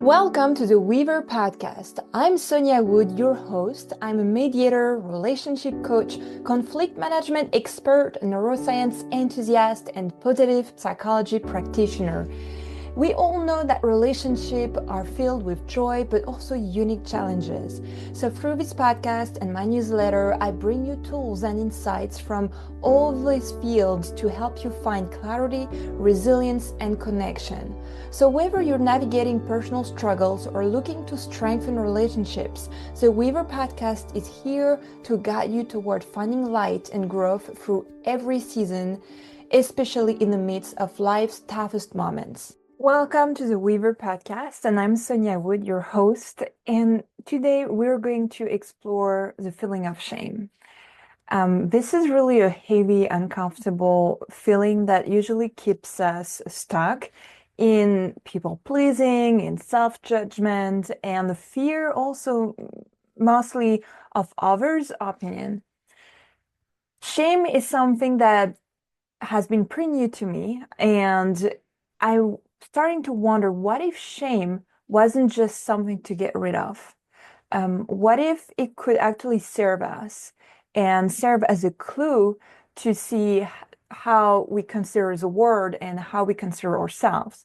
Welcome to the Weaver Podcast. I'm T.WOOD, your host. I'm a mediator, relationship coach, conflict management expert, neuroscience enthusiast, and positive psychology practitioner. We all know that relationships are filled with joy, but also unique challenges. So through this podcast and my newsletter, I bring you tools and insights from all these fields to help you find clarity, resilience, and connection. So whether you're navigating personal struggles or looking to strengthen relationships, the Weaver Podcast is here to guide you toward finding light and growth through every season, especially in the midst of life's toughest moments. Welcome to the Weaver Podcast, and I'm T.WOOD, your host. And today we're going to explore the feeling of shame. This is really a heavy, uncomfortable feeling that usually keeps us stuck in people pleasing, in self-judgment, and the fear also mostly of others' opinion. Shame is something that has been pretty new to me, and I'm starting to wonder, what if shame wasn't just something to get rid of? What if it could actually serve us and serve as a clue to see how we consider the world and how we consider ourselves?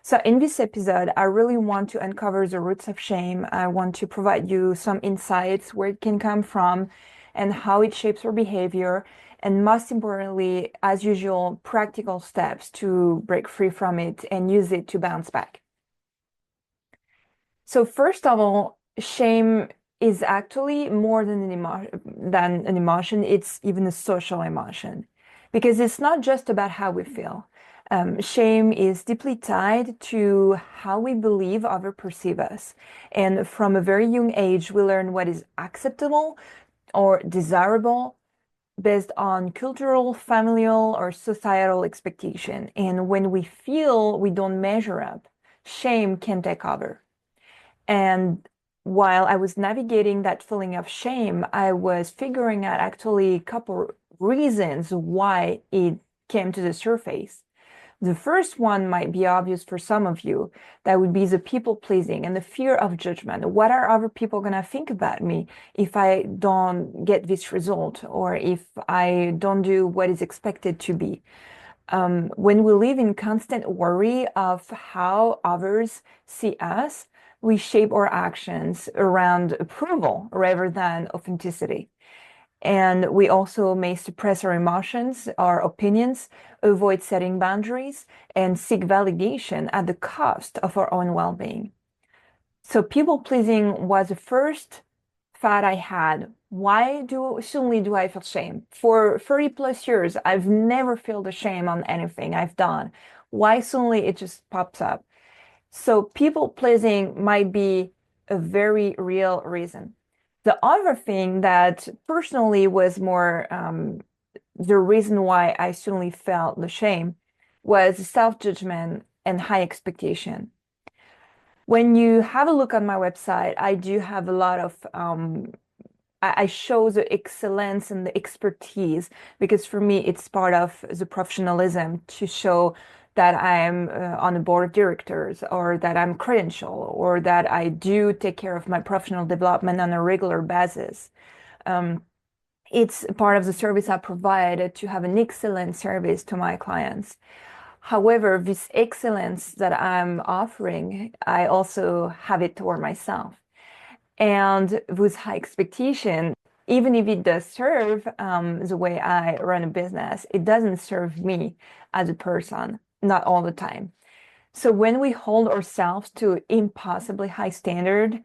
So in this episode, I really want to uncover the roots of shame. I want to provide you some insights, where it can come from and how it shapes our behavior. And most importantly, as usual, practical steps to break free from it and use it to bounce back. So first of all, shame is actually more than an emotion. It's even a social emotion, because it's not just about how we feel. Shame is deeply tied to how we believe others perceive us. And from a very young age, we learn what is acceptable or desirable based on cultural, familial, or societal expectation. And when we feel we don't measure up, shame can take over. And while I was navigating that feeling of shame, I was figuring out actually a couple reasons why it came to the surface. The first one might be obvious for some of you. That would be the people pleasing and the fear of judgment. What are other people going to think about me if I don't get this result, or if I don't do what is expected to be? When we live in constant worry of how others see us, we shape our actions around approval rather than authenticity. And we also may suppress our emotions, our opinions, avoid setting boundaries, and seek validation at the cost of our own well-being. So people pleasing was the first thought I had. Why suddenly do I feel shame? For 30 plus years, I've never felt the shame on anything I've done. Why suddenly it just pops up? So people pleasing might be a very real reason. The other thing that personally was more the reason why I suddenly felt the shame was self-judgment and high expectation. When you have a look on my website, I do have a lot of I show the excellence and the expertise, because for me it's part of the professionalism to show that I'm on a board of directors, or that I'm credential, or that I do take care of my professional development on a regular basis. It's part of the service I provide to have an excellent service to my clients. However, this excellence that I'm offering, I also have it toward myself. And with high expectation, even if it does serve the way I run a business, it doesn't serve me as a person, not all the time. So when we hold ourselves to impossibly high standard,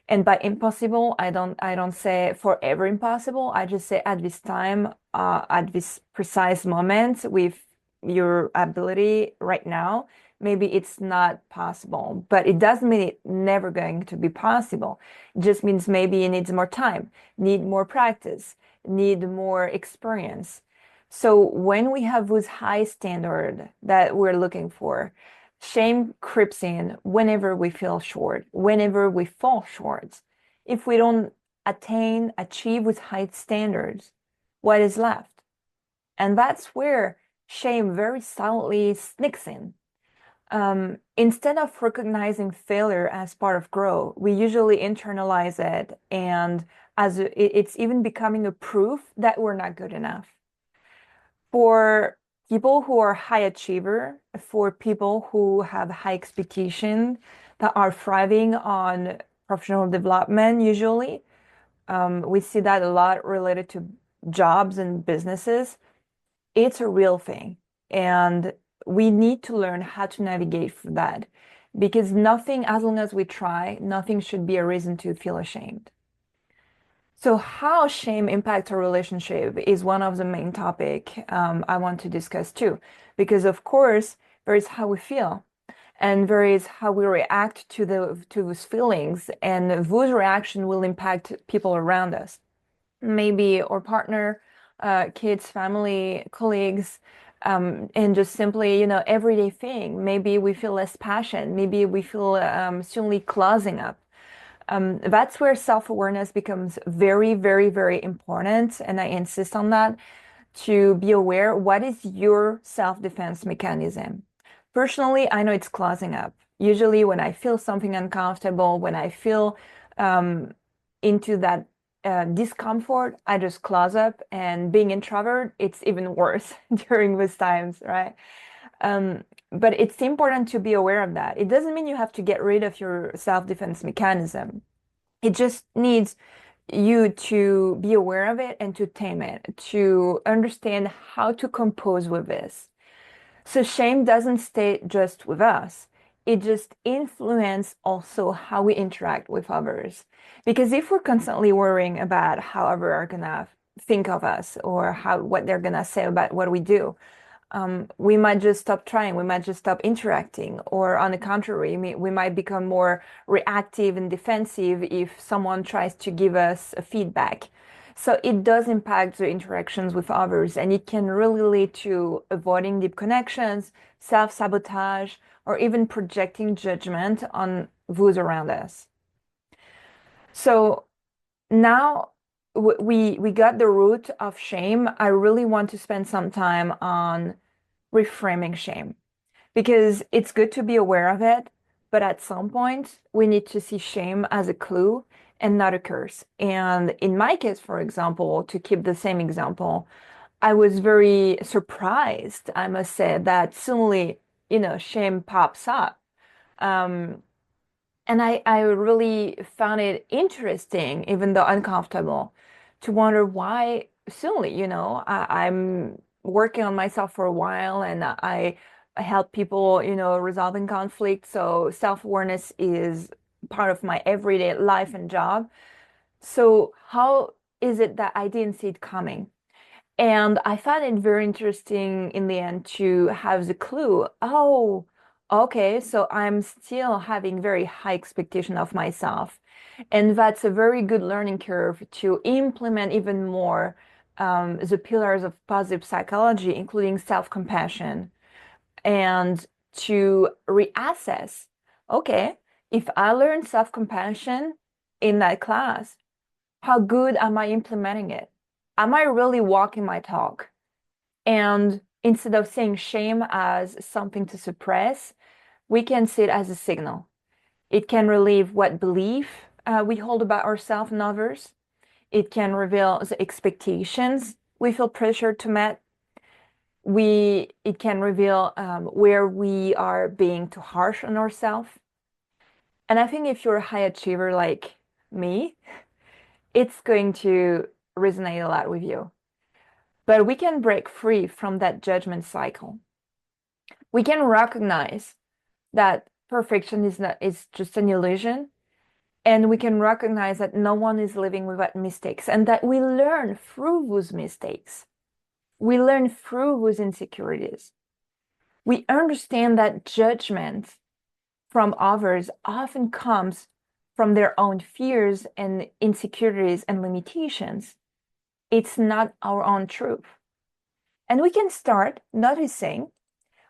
and by impossible, I don't say forever impossible. I just say at this time, at this precise moment, with your ability right now, maybe it's not possible. But it doesn't mean it's never going to be possible. It just means maybe it needs more time, need more practice, need more experience. So when we have this high standard that we're looking for, shame creeps in whenever we feel short, whenever we fall short. If we don't achieve with high standards, what is left? And that's where shame very silently sneaks in. Instead of recognizing failure as part of growth, we usually internalize it, and it's even becoming a proof that we're not good enough. For people who are high achiever, for people who have high expectation that are thriving on professional development, usually, we see that a lot related to jobs and businesses. It's a real thing. And we need to learn how to navigate through that because nothing, as long as we try, nothing should be a reason to feel ashamed. So how shame impacts our relationship is one of the main topic I want to discuss too, because of course there is how we feel, and there is how we react to those feelings, and those reactions will impact people around us, maybe our partner, kids, family, colleagues, and just simply, everyday thing. Maybe we feel less passion. Maybe we feel suddenly closing up. That's where self-awareness becomes very, very, very important. And I insist on that to be aware what is your self-defense mechanism. Personally, I know it's closing up. Usually, when I feel something uncomfortable, when I feel um, into that discomfort, I just close up. And being introvert, it's even worse during those times, right? But it's important to be aware of that. It doesn't mean you have to get rid of your self-defense mechanism. It just needs you to be aware of it and to tame it, to understand how to compose with this. So shame doesn't stay just with us. It just influences also how we interact with others. Because if we're constantly worrying about how others are gonna think of us or what they're gonna say about what we do, we might just stop trying. We might just stop interacting. Or on the contrary, we might become more reactive and defensive if someone tries to give us a feedback. So it does impact the interactions with others, and it can really lead to avoiding deep connections, self-sabotage, or even projecting judgment on those around us. So now we got the root of shame. I really want to spend some time on reframing shame because it's good to be aware of it, but at some point we need to see shame as a clue and not a curse. And in my case, for example, to keep the same example, I was very surprised, I must say, that suddenly, shame pops up. Um, and I really found it interesting, even though uncomfortable, to wonder why suddenly, I'm working on myself for a while and I help people, resolving conflict. So self-awareness is part of my everyday life and job. So how is it that I didn't see it coming? And I found it very interesting in the end to have the clue. Oh, okay, so I'm still having very high expectation of myself. And that's a very good learning curve to implement even more the pillars of positive psychology, including self-compassion, and to reassess, okay, if I learn self-compassion in that class, how good am I implementing it? Am I really walking my talk? And instead of seeing shame as something to suppress, we can see it as a signal. It can relieve what belief we hold about ourselves and others. It can reveal the expectations we feel pressured to meet. It can reveal where we are being too harsh on ourselves. And I think if you're a high achiever like me, it's going to resonate a lot with you. But we can break free from that judgment cycle. We can recognize that perfection is just an illusion, and we can recognize that no one is living without mistakes, and that we learn through those mistakes. We learn through those insecurities. We understand that judgment from others often comes from their own fears and insecurities and limitations. It's not our own truth. And we can start noticing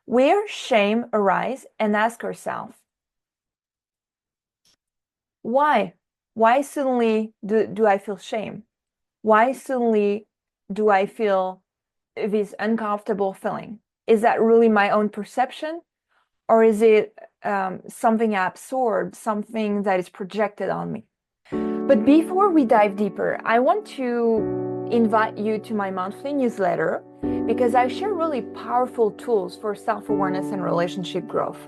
where shame arises and ask ourselves, why? Why suddenly do I feel shame? Why suddenly do I feel this uncomfortable feeling? Is that really my own perception? Or is it something I absorbed, something that is projected on me? But before we dive deeper, I want to invite you to my monthly newsletter because I share really powerful tools for self-awareness and relationship growth.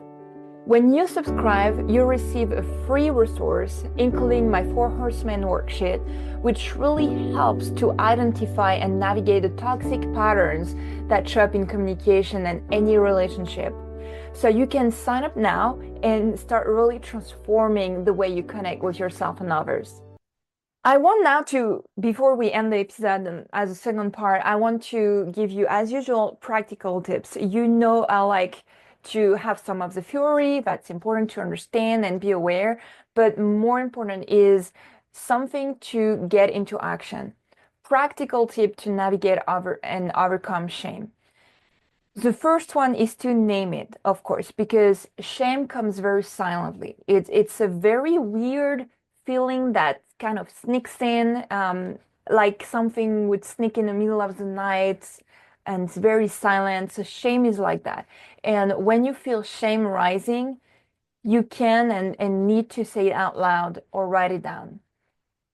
When you subscribe, you receive a free resource, including my 4 Horsemen worksheet, which really helps to identify and navigate the toxic patterns that show up in communication and any relationship. So you can sign up now and start really transforming the way you connect with yourself and others. I want now to, before we end the episode, as a second part, I want to give you, as usual, practical tips. You know, I like to have some of the theory that's important to understand and be aware, but more important is something to get into action. Practical tip to navigate over and overcome shame. The first one is to name it, of course, because shame comes very silently. It's a very weird feeling that kind of sneaks in, like something would sneak in the middle of the night, and it's very silent. So shame is like that. And when you feel shame rising, you can and need to say it out loud or write it down.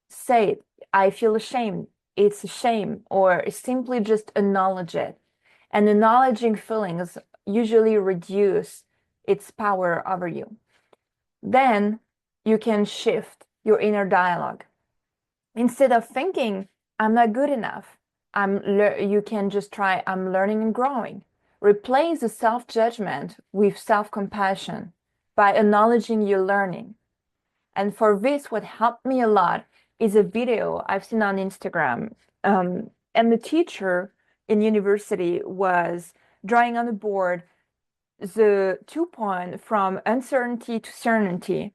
Say it. I feel ashamed. It's a shame, or simply just acknowledge it. And acknowledging feelings usually reduce its power over you. Then you can shift your inner dialogue. Instead of thinking, I'm not good enough, you can just try, I'm learning and growing. Replace the self-judgment with self-compassion by acknowledging your learning. And for this, what helped me a lot is a video I've seen on Instagram. And the teacher in university was drawing on the board the 2 point from uncertainty to certainty.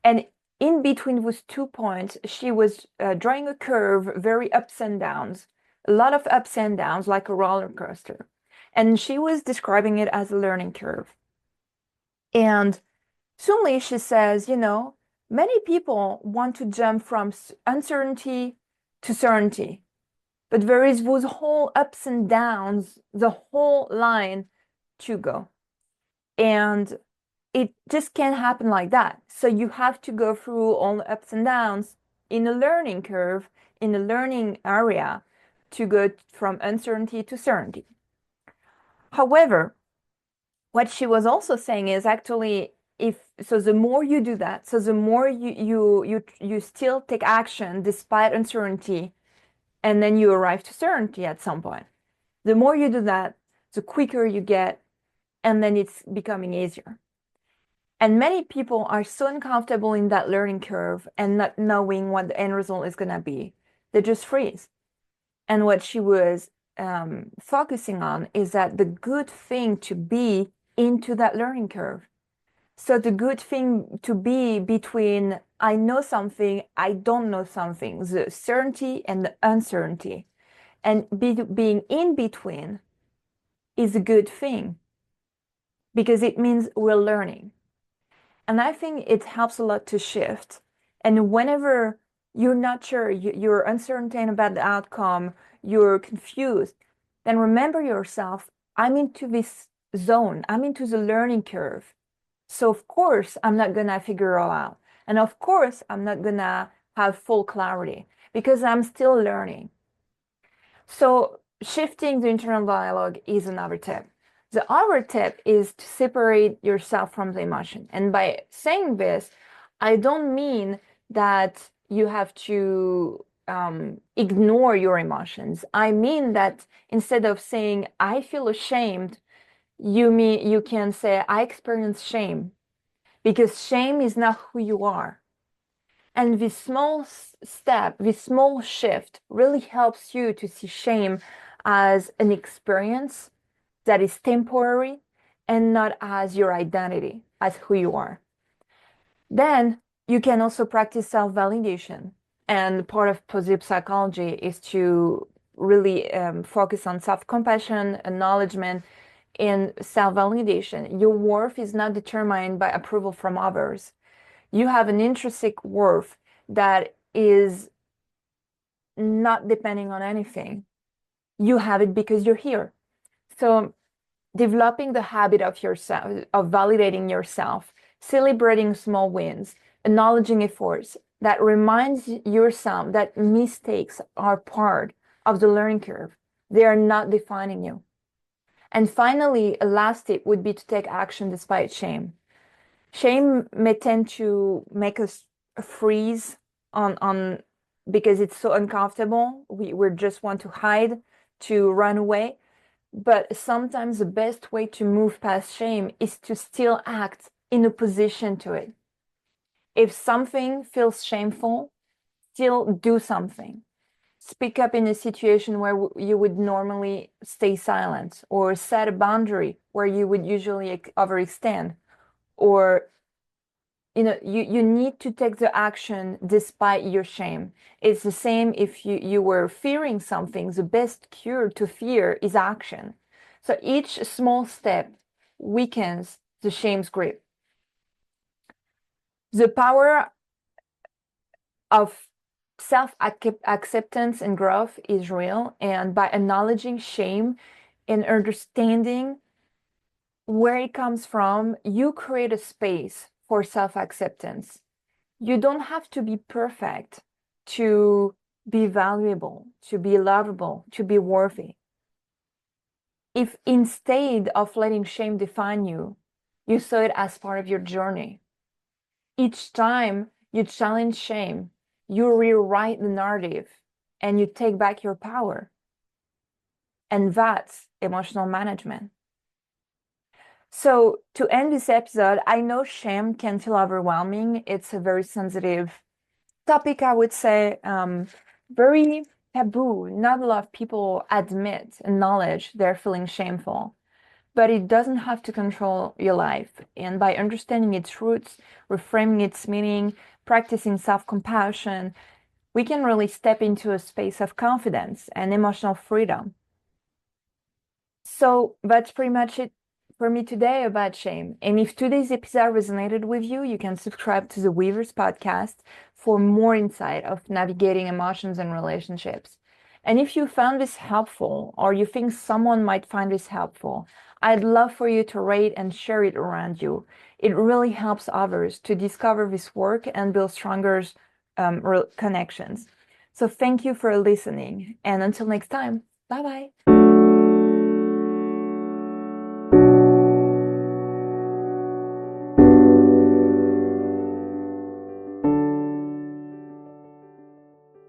And in between those 2 points, she was drawing a curve, very ups and downs, a lot of ups and downs, like a roller coaster. And she was describing it as a learning curve. And suddenly she says, many people want to jump from uncertainty to certainty, but there is those whole ups and downs, the whole line to go. And it just can't happen like that. So you have to go through all the ups and downs in a learning curve, in a learning area to go from uncertainty to certainty. However, what she was also saying is actually the more you do that, so the more you still take action despite uncertainty, and then you arrive to certainty at some point. The more you do that, the quicker you get, and then it's becoming easier. And many people are so uncomfortable in that learning curve and not knowing what the end result is going to be. They just freeze. And what she was focusing on is that the good thing to be into that learning curve. So the good thing to be between I know something, I don't know something, the certainty and the uncertainty. And being in between is a good thing because it means we're learning. And I think it helps a lot to shift. And whenever you're not sure, you're uncertain about the outcome, you're confused, then remember yourself, I'm into this zone, I'm into the learning curve. So of course, I'm not gonna figure it all out. And of course, I'm not gonna have full clarity because I'm still learning. So shifting the internal dialogue is another tip. The other tip is to separate yourself from the emotion. And by saying this, I don't mean that you have to ignore your emotions. I mean that instead of saying, I feel ashamed, you can say, I experience shame, because shame is not who you are. And this small step, this small shift really helps you to see shame as an experience that is temporary and not as your identity, as who you are. Then you can also practice self-validation. And part of positive psychology is to really focus on self-compassion, acknowledgement, and self-validation. Your worth is not determined by approval from others. You have an intrinsic worth that is not depending on anything. You have it because you're here. So developing the habit of yourself, of validating yourself, celebrating small wins, acknowledging efforts, that reminds yourself that mistakes are part of the learning curve. They are not defining you. And finally, a last tip would be to take action despite shame. Shame may tend to make us freeze on because it's so uncomfortable. We just want to hide, to run away. But sometimes the best way to move past shame is to still act in opposition to it. If something feels shameful, still do something. Speak up in a situation where you would normally stay silent, or set a boundary where you would usually overextend, or you need to take the action despite your shame. It's the same if you were fearing something. The best cure to fear is action. So each small step weakens the shame's grip. The power of self-acceptance and growth is real, and by acknowledging shame and understanding where it comes from, you create a space for self-acceptance. You don't have to be perfect to be valuable, to be lovable, to be worthy. If instead of letting shame define you, you saw it as part of your journey, each time you challenge shame, you rewrite the narrative and you take back your power. And that's emotional management. So to end this episode, I know shame can feel overwhelming. It's a very sensitive topic, I would say, very taboo. Not a lot of people acknowledge they're feeling shameful, but it doesn't have to control your life. And by understanding its roots, reframing its meaning, practicing self-compassion, we can really step into a space of confidence and emotional freedom. So that's pretty much it for me today about shame. And if today's episode resonated with you, you can subscribe to the Weavers podcast for more insight of navigating emotions and relationships. And if you found this helpful, or you think someone might find this helpful, I'd love for you to rate and share it around you. It really helps others to discover this work and build stronger connections. So thank you for listening. And until next time, bye-bye.